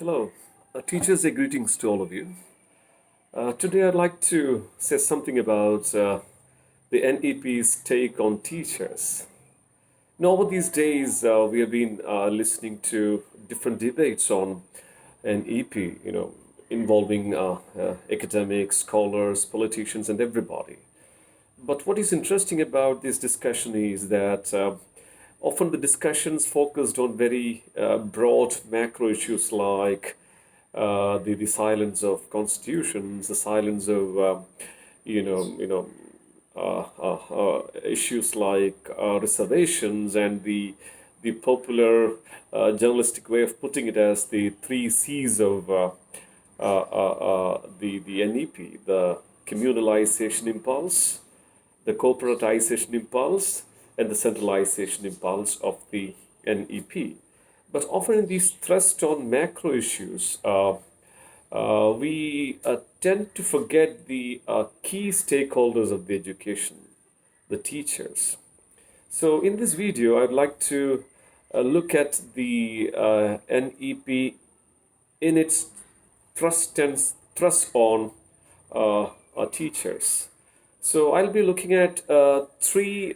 Hello, teachers, greetings to all of you. Today, I'd like to say something about the NEP's take on teachers. Now, over these days, we have been listening to different debates on NEP, involving academics, scholars, politicians, and everybody. But what is interesting about this discussion is that often the discussions focused on very broad macro issues like the silence of constitutions, the silence of you know you know issues like reservations, and the popular journalistic way of putting it as the three C's of the NEP: the communalization impulse, the corporatization impulse, and the centralization impulse of the NEP. But often in these thrust on macro issues, we tend to forget the key stakeholders of the education, the teachers. So in this video, I'd like to look at the NEP in its thrust on teachers. So I'll be looking at three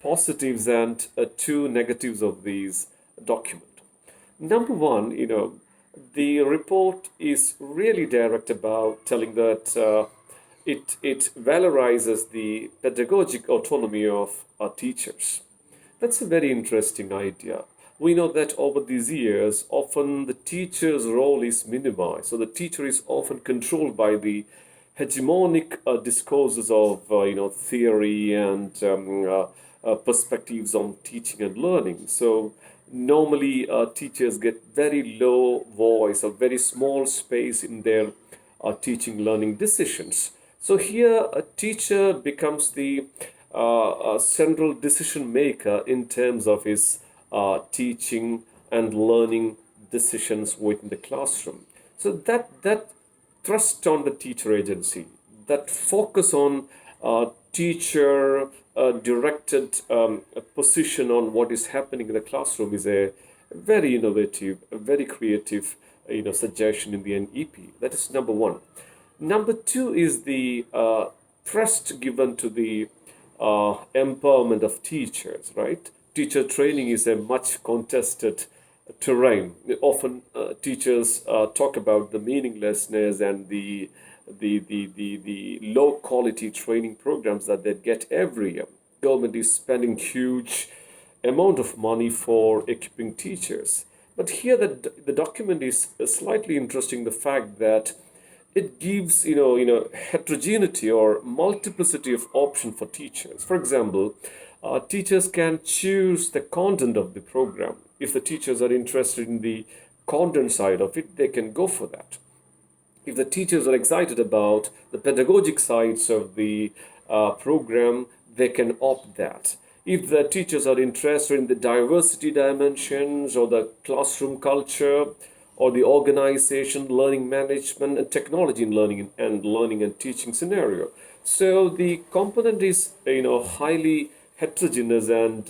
positives and two negatives of these document. Number one, the report is really direct about telling that it valorizes the pedagogic autonomy of our teachers. That's a very interesting idea. We know that over these years, often the teacher's role is minimized. So the teacher is often controlled by the hegemonic discourses of theory and perspectives on teaching and learning. So normally teachers get very low voice or very small space in their teaching learning decisions. So here a teacher becomes the central decision maker in terms of his teaching and learning decisions within the classroom. So that thrust on the teacher agency, that focus on teacher directed position on what is happening in the classroom is a very innovative, a very creative suggestion in the NEP. That is number one. Number two is the thrust given to the empowerment of teachers, right? Teacher training is a much contested terrain. Often teachers talk about the meaninglessness and the low quality training programs that they get every year. Government is spending huge amount of money for equipping teachers. But here the document is slightly interesting, the fact that it gives heterogeneity or multiplicity of option for teachers. For example, teachers can choose the content of the program. If the teachers are interested in the content side of it, they can go for that. If the teachers are excited about the pedagogic sides of the program, they can opt that. If the teachers are interested in the diversity dimensions or the classroom culture or the organization, learning management, and technology in learning and teaching scenario. So the component is highly heterogeneous, and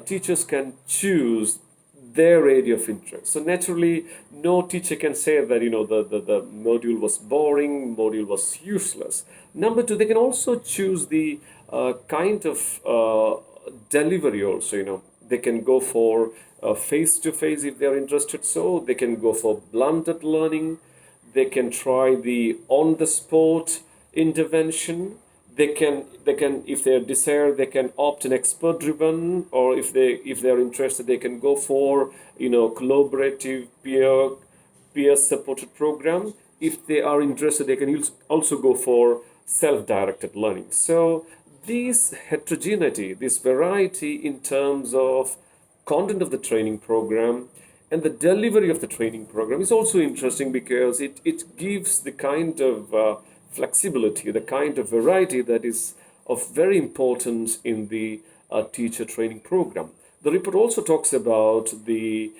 teachers can choose their area of interest. So naturally, no teacher can say that the module was boring, module was useless. Number two, they can also choose the kind of delivery also. They can go for face-to-face if they are interested. So they can go for blended learning. They can try the on-the-spot intervention. They can if they desire, they can opt an expert driven, or if they are interested, they can go for collaborative peer supported program. If they are interested, they can also go for self-directed learning. So this heterogeneity, this variety in terms of content of the training program and the delivery of the training program is also interesting, because it gives the kind of flexibility, the kind of variety that is of very importance in the teacher training program. The report also talks about the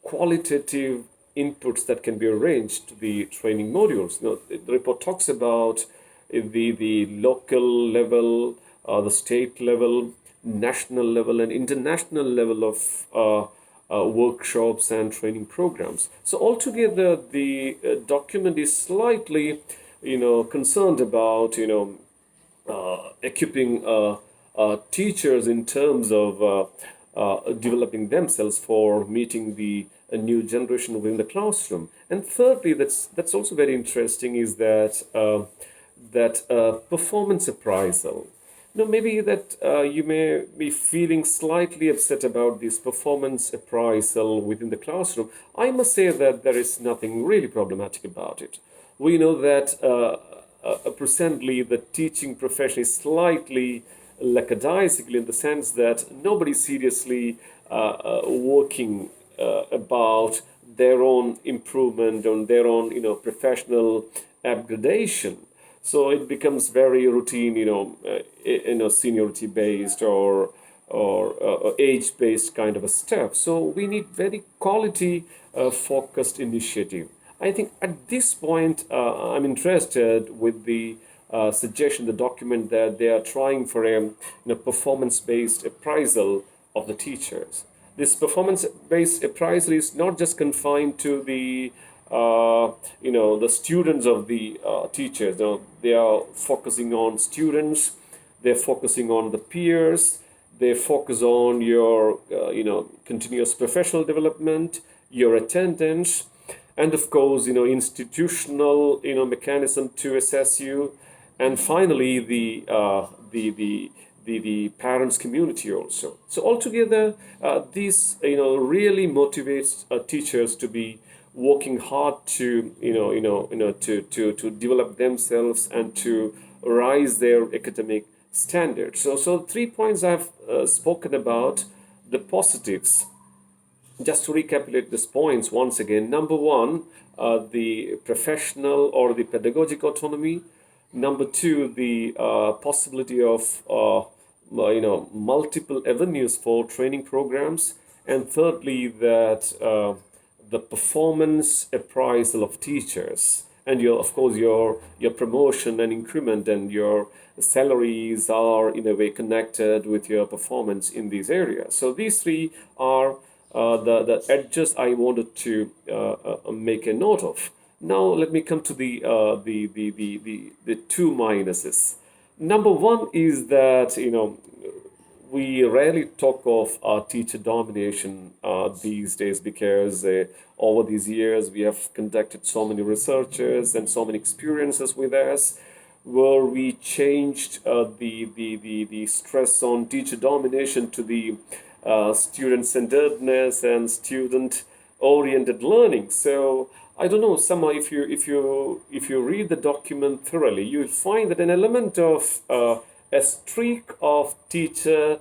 qualitative inputs that can be arranged to the training modules. The report talks about the local level, the state level, national level, and international level of workshops and training programs. So altogether, the document is slightly, concerned about, equipping teachers in terms of developing themselves for meeting the new generation within the classroom. And thirdly, that's also very interesting is that performance appraisal. Maybe that you may be feeling slightly upset about this performance appraisal within the classroom. I must say that there is nothing really problematic about it. We know that presently the teaching profession is slightly lackadaisical in the sense that nobody seriously working about their own improvement on their own professional upgradation. So it becomes very routine, seniority based or age based kind of a step. So we need very quality focused initiative. I think at this point, I'm interested with the suggestion, the document that they are trying for a performance-based appraisal of the teachers. This performance-based appraisal is not just confined to the students of the teachers. They are focusing on students. They're focusing on the peers. They focus on your continuous professional development, your attendance, and of course institutional mechanism to assess you, and finally the parents community also. So altogether, this really motivates teachers to be working hard to to develop themselves and to rise their academic standards. So 3 points I've spoken about the positives. Just to recapitulate these points once again: number one, the professional or the pedagogic autonomy; number two, the possibility of multiple avenues for training programs; and thirdly, that the performance appraisal of teachers, and of course your promotion and increment and your salaries are in a way connected with your performance in these areas. So these three are the edges I wanted to make a note of. Now let me come to the two minuses. Number one is that we rarely talk of teacher domination these days because over these years we have conducted so many researches and so many experiences with us where we changed the stress on teacher domination to the student-centeredness and student-oriented learning. So I don't know. Somehow, if you read the document thoroughly, you will find that an element of a streak of teacher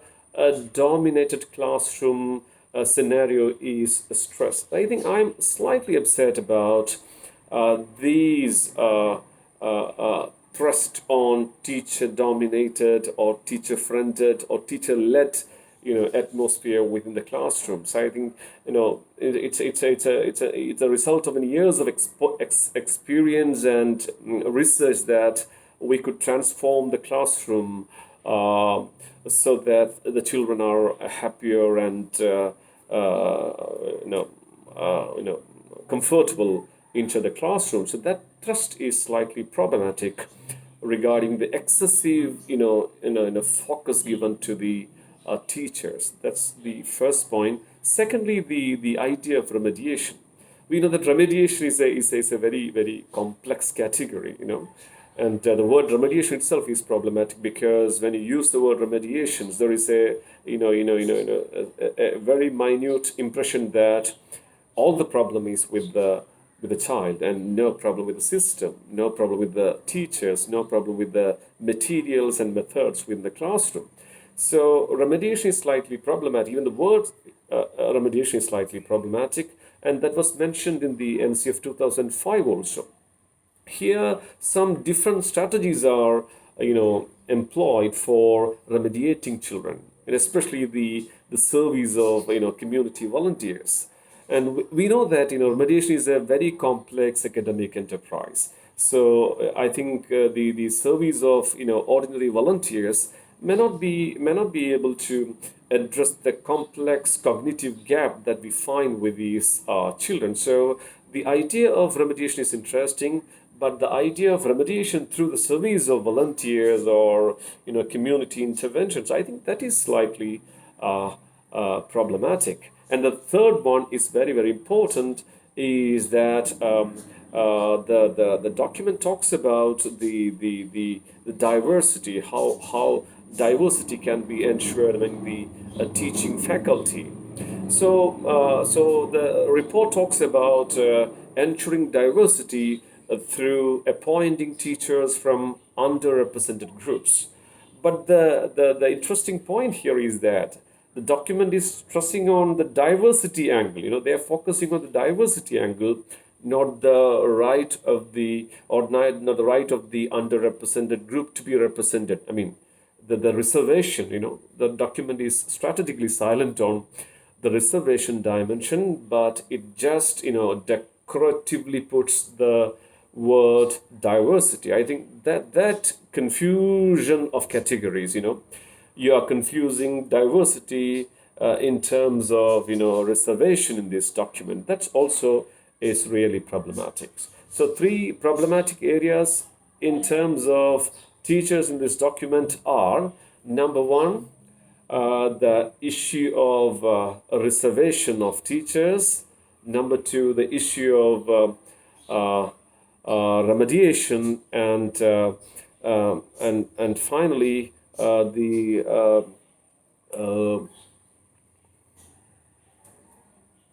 dominated classroom scenario is stress. I think I'm slightly upset about these thrust on teacher dominated or teacher fronted or teacher led atmosphere within the classrooms. I think it's a result of many years of experience and research that we could transform the classroom so that the children are happier and comfortable into the classroom. So that thrust is slightly problematic regarding the excessive focus given to the teachers. That's the first point. Secondly, the idea of remediation. We know that remediation is a very, very complex category, and the word remediation itself is problematic because when you use the word remediations, there is a very minute impression that all the problem is with the child and no problem with the system, no problem with the teachers, no problem with the materials and methods within the classroom. So remediation is slightly problematic. Even the word remediation is slightly problematic, and that was mentioned in the NCF 2005 also. Here, some different strategies are employed for remediating children, and especially the service of community volunteers. And we know that remediation is a very complex academic enterprise. So I think the service of ordinary volunteers may not be able to address the complex cognitive gap that we find with these children. So the idea of remediation is interesting, but the idea of remediation through the service of volunteers or community interventions, I think that is slightly problematic. And the third one is very, very important, is that the document talks about the diversity, how diversity can be ensured among the teaching faculty. So the report talks about ensuring diversity through appointing teachers from underrepresented groups. But the interesting point here is that the document is stressing on the diversity angle. They are focusing on the diversity angle, not the right of the or not the right of the underrepresented group to be represented. I mean, the reservation. The document is strategically silent on the reservation dimension, but it just decoratively puts the word diversity. I think that confusion of categories, you are confusing diversity in terms of reservation in this document. That also is really problematic. So three problematic areas in terms of teachers in this document are: number one, the issue of a reservation of teachers; number two, the issue of remediation; and finally the